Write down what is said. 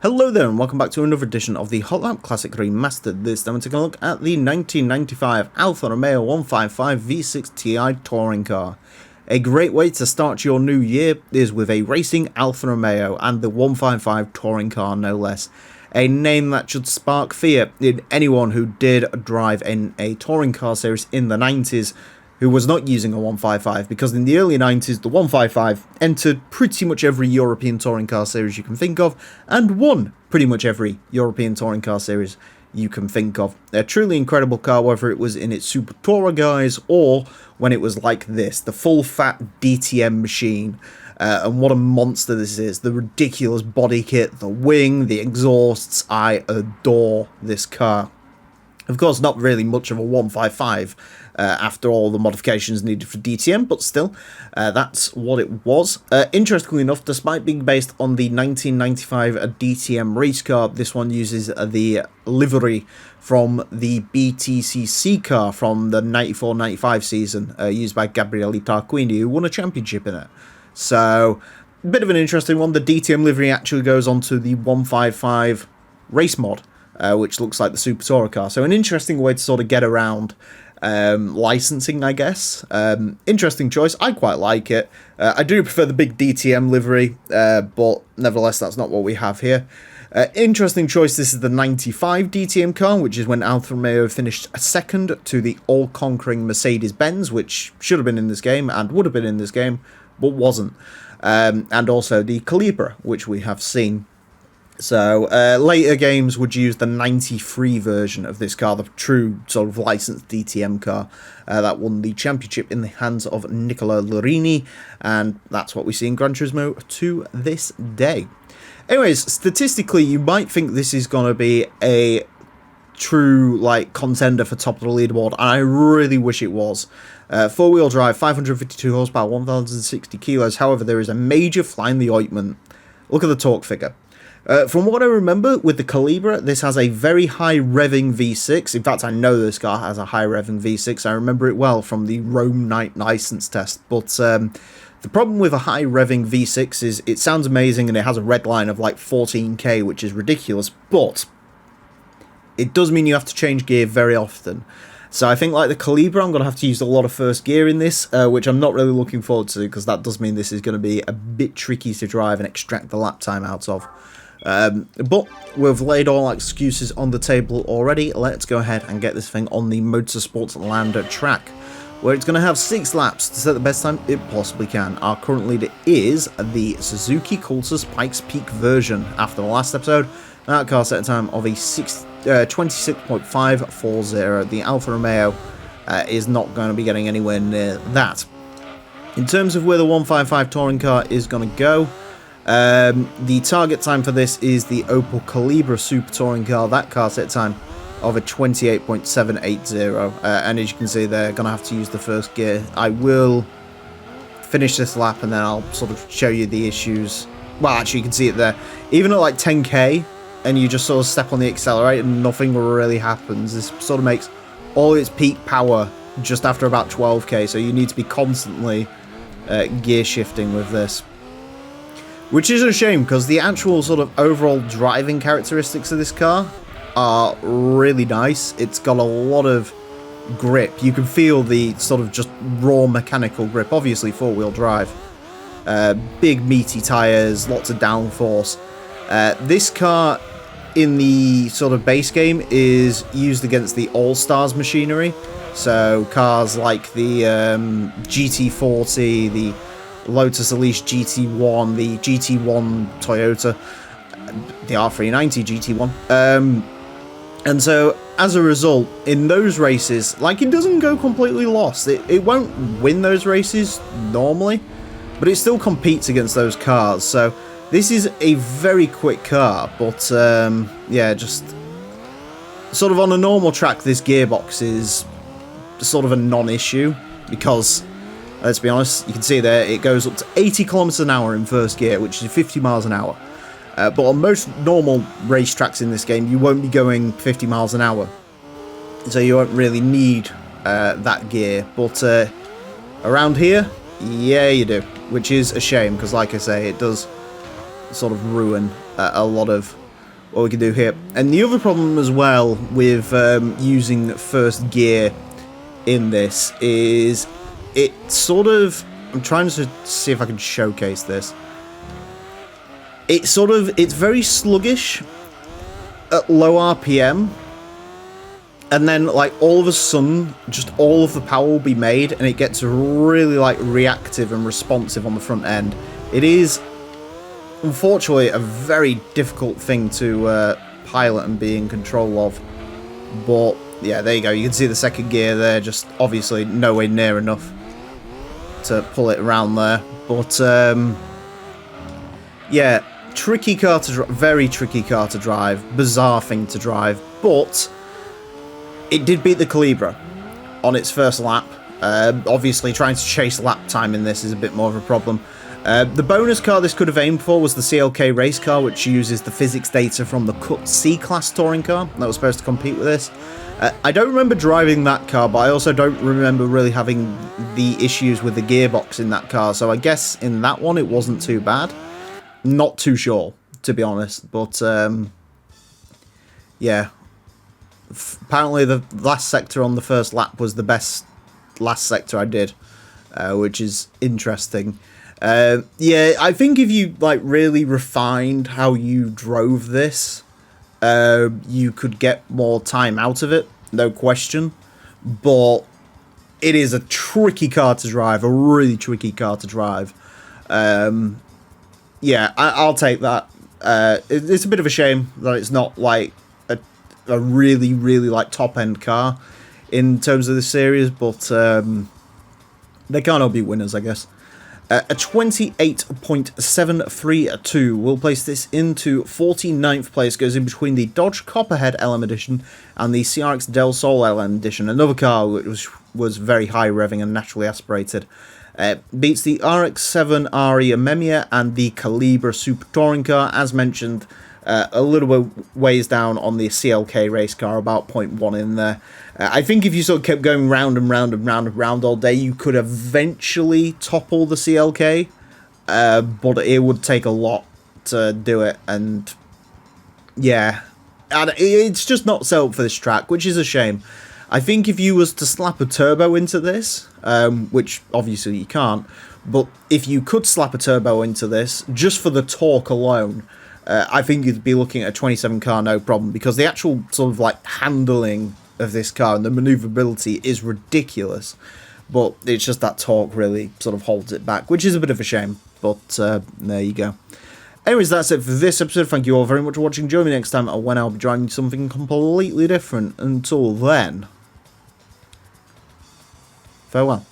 Hello there and welcome back to another edition of the Hot Lap Classic Remastered. This time we're taking a look at the 1995 Alfa Romeo 155 V6 Ti touring car. A great way to start your new year is with a racing Alfa Romeo and the 155 touring car no less. A name that should spark fear in anyone who did drive in a touring car series in the 90s who was not using a 155, because in the early 90s the 155 entered pretty much every European touring car series you can think of and won pretty much every European touring car series you can think of. A truly incredible car, whether it was in its Super Tourer guise or when it was like this, the full fat DTM machine. And what a monster this is. The ridiculous body kit, the wing, the exhausts. I adore this car. Of course, not really much of a 155 after all the modifications needed for DTM, but still, that's what it was. Interestingly enough, despite being based on the 1995 DTM race car, this one uses the livery from the BTCC car from the 94-95 season, used by Gabriele Tarquini, who won a championship in it. So, a bit of an interesting one. The DTM livery actually goes onto the 155 race mod, which looks like the Super Tourer car. So an interesting way to sort of get around licensing, I guess. Interesting choice. I quite like it. I do prefer the big DTM livery, but nevertheless, that's not what we have here. Interesting choice. This is the 95 DTM car, which is when Alfa Romeo finished second to the all-conquering Mercedes-Benz, which should have been in this game and would have been in this game, but wasn't. And also the Calibra, which we have seen. So, later games would use the 93 version of this car, the true sort of licensed DTM car that won the championship in the hands of Nicola Lorini, and that's what we see in Gran Turismo to this day. Anyways, statistically, you might think this is going to be a true, like, contender for top of the leaderboard, and I really wish it was. Four-wheel drive, 552 horsepower, 1,060 kilos. However, there is a major fly in the ointment. Look at the torque figure. From what I remember, with the Calibra, this has a very high revving V6. In fact, I know this car has a high revving V6. I remember it well from the Rome Night license test. But the problem with a high revving V6 is it sounds amazing and it has a red line of like 14k, which is ridiculous. But it does mean you have to change gear very often. So I think like the Calibra, I'm going to have to use a lot of first gear in this, which I'm not really looking forward to, because that does mean this is going to be a bit tricky to drive and extract the lap time out of. But we've laid all our excuses on the table already. Let's go ahead and get this thing on the Motorsports Land track, where it's going to have 6 laps to set the best time it possibly can. Our current leader is the Suzuki Cultus Pikes Peak version. After the last episode, that car set a time of a 26.540. The Alfa Romeo is not going to be getting anywhere near that. In terms of where the 155 touring car is going to go, the target time for this is the Opel Calibra Super Touring car. That car set time of a 28.780, and as you can see, they're going to have to use the first gear. I will finish this lap and then I'll sort of show you the issues. Well, actually, you can see it there. Even at like 10k, and you just sort of step on the accelerator and nothing really happens. This sort of makes all its peak power just after about 12k, so you need to be constantly gear shifting with this. Which is a shame, because the actual sort of overall driving characteristics of this car are really nice. It's got a lot of grip. You can feel the sort of just raw mechanical grip. Obviously, four-wheel drive. Big meaty tyres, lots of downforce. This car in the sort of base game is used against the All-Stars machinery. So cars like the GT40, the Lotus Elise GT1, the GT1 Toyota, the R390 GT1. And so, as a result, in those races, like, it doesn't go completely lost. It won't win those races normally, but it still competes against those cars. So this is a very quick car, but yeah, just sort of on a normal track, this gearbox is sort of a non-issue, because let's be honest, you can see there, it goes up to 80 kilometers an hour in first gear, which is 50 miles an hour. But on most normal racetracks in this game, you won't be going 50 miles an hour. So you won't really need that gear. But around here, yeah, you do. Which is a shame, because like I say, it does sort of ruin a lot of what we can do here. And the other problem as well with using first gear in this is it sort of... I'm trying to see if I can showcase this. It's very sluggish at low RPM. And then, like, all of a sudden, just all of the power will be made, and it gets really, like, reactive and responsive on the front end. It is, unfortunately, a very difficult thing to pilot and be in control of. But, yeah, there you go. You can see the second gear there, just obviously nowhere near enough to pull it around there. But, yeah, tricky car to very tricky car to drive. Bizarre thing to drive, but... it did beat the Calibra on its first lap. Obviously, trying to chase lap time in this is a bit more of a problem. The bonus car this could have aimed for was the CLK race car, which uses the physics data from the Cut C-Class touring car that was supposed to compete with this. I don't remember driving that car, but I also don't remember really having the issues with the gearbox in that car, so I guess in that one it wasn't too bad. Not too sure, to be honest, but yeah. Apparently the last sector on the first lap was the best last sector I did, which is interesting. Yeah, I think if you like really refined how you drove this, you could get more time out of it, no question. But it is a tricky car to drive, a really tricky car to drive. Yeah, I'll take that. It's a bit of a shame that it's not like a really, really like top-end car in terms of the series, but they can't all be winners, I guess. A 28.732 will place this into 49th place, goes in between the Dodge Copperhead LM Edition and the CRX Del Sol LM Edition, another car which was very high revving and naturally aspirated. Beats the RX-7 RE Amemia and the Calibra Super Touring Car, as mentioned. A little bit ways down on the CLK race car, about 0.1 in there. I think if you sort of kept going round and round and round and round all day, you could eventually topple the CLK, but it would take a lot to do it, and yeah, and it's just not set up for this track, which is a shame. I think if you was to slap a turbo into this, which obviously you can't, but if you could slap a turbo into this, just for the torque alone, I think you'd be looking at a 27 car no problem, because the actual sort of like handling of this car and the maneuverability is ridiculous, but it's just that torque really sort of holds it back, which is a bit of a shame, but there you go. Anyways, that's it for this episode. Thank you all very much for watching. Join me next time when I'll be trying something completely different. Until then, farewell.